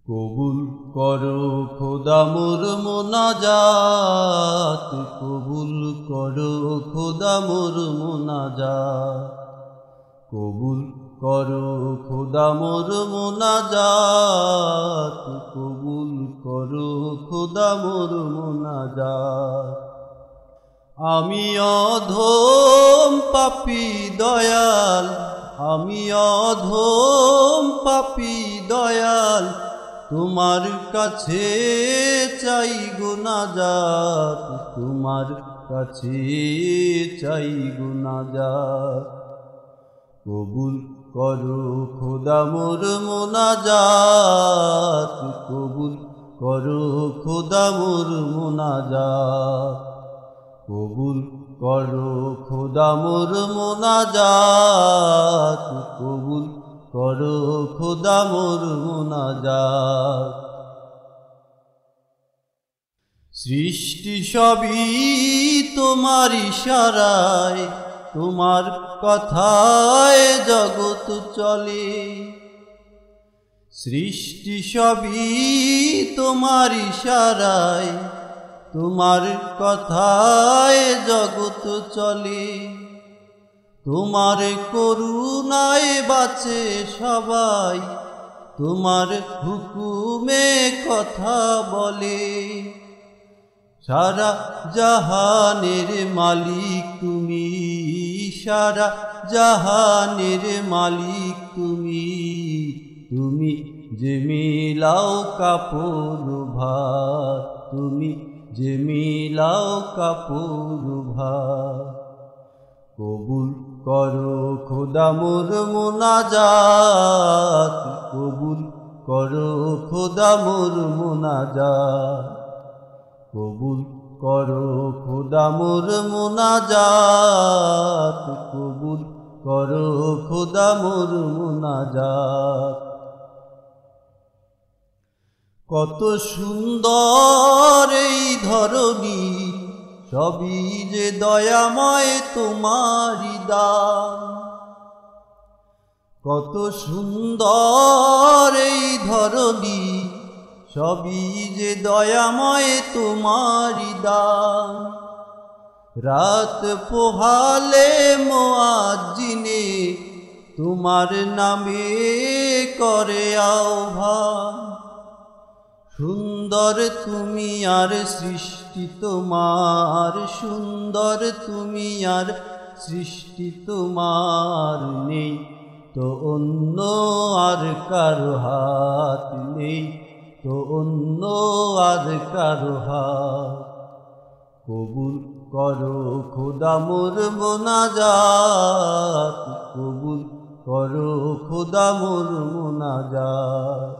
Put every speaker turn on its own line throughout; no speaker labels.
কবুল করো খোদা মোর মোনাজাত, কবুল করো খোদা মোর মোনাজাত, কবুল করো খোদা মোর মোনাজাত, কবুল করো খোদা মোর মোনাজাত। আমি অধম পাপী দয়াল, আমি অধম পাপী দয়াল, তোমার কাছে চাই গুনাজাত, তোমার কাছে চাই গুনাজাত। কবুল করো খোদা মোর মোনাজাত, কবুল করো খোদা মোর মোনাজাত, কবুল করো খোদা মোর মোনাজাত, কবুল করো খোদা মোর মোনাজাত। সৃষ্টি সবই তোমার ইশারায়, তোমার কথায় জগৎ চলে। সৃষ্টি সবই তোমার ইশারায়, তোমার কথায় জগৎ চলে। তোমার করুণায় বাঁচে সবাই, তোমার হুকুমে কথা বলে। সারা জাহানের মালিক তুমি, সারা জাহানের মালিক তুমি, তুমি যে মিলাও কাপড় ভার, তুমি যে মিলাও কাপড় ভার। কবুল করো খোদা মোর মোনাজাত, কবুল করো খোদা মোর মোনাজাত, কবুল করো খোদা মোর মোনাজাত, কবুল করো খোদা মোর মোনাজাত। কত সুন্দর এই ধরণী, সবই যে দয়াময় তোমারি দান। কত সুন্দর এই ধরণী, সবই যে দয়াময় তোমারি দান। রাত পোহালে মুয়াজ্জিনে তোমার নামে করে আহ্বান। সুন্দর তুমি আর সৃষ্টি তোমার, সুন্দর তুমি আর সৃষ্টি তোমার, নেই তো অন্য আর কারো হাত, নেই তো অন্য আর কারো হাত। কবুল করো খোদা মোর মোনাজাত, কবুল করো খোদা মোর মোনাজাত,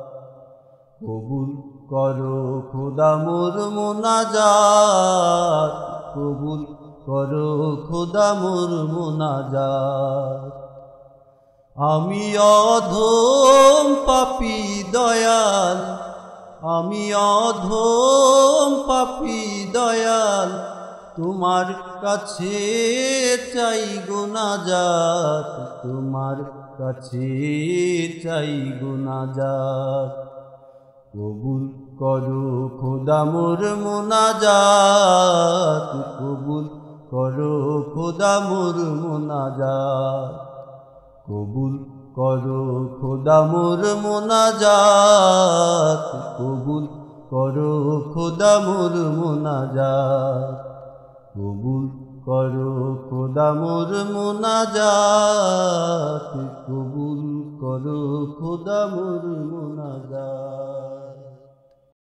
কবুল করো খোদা মোর মোনাজাত, কবুল করো খোদা মোর মোনাজাত। আমি অধম পাপী দয়াল, আমি অধম পাপী দয়াল, তোমার কাছে চাই গুনাজাত, তোমার কাছে চাই গুনাজাত। কবুল করো খোদা মোর মোনাজাত, কবুল করো খোদা মোর মোনাজাত, কবুল করো খোদা মোর মোনাজাত, কবুল করো খোদা মোর মোনাজাত, কবুল করো খোদা মোর মোনাজাত, কবুল করো খোদা মোর মোনাজাত।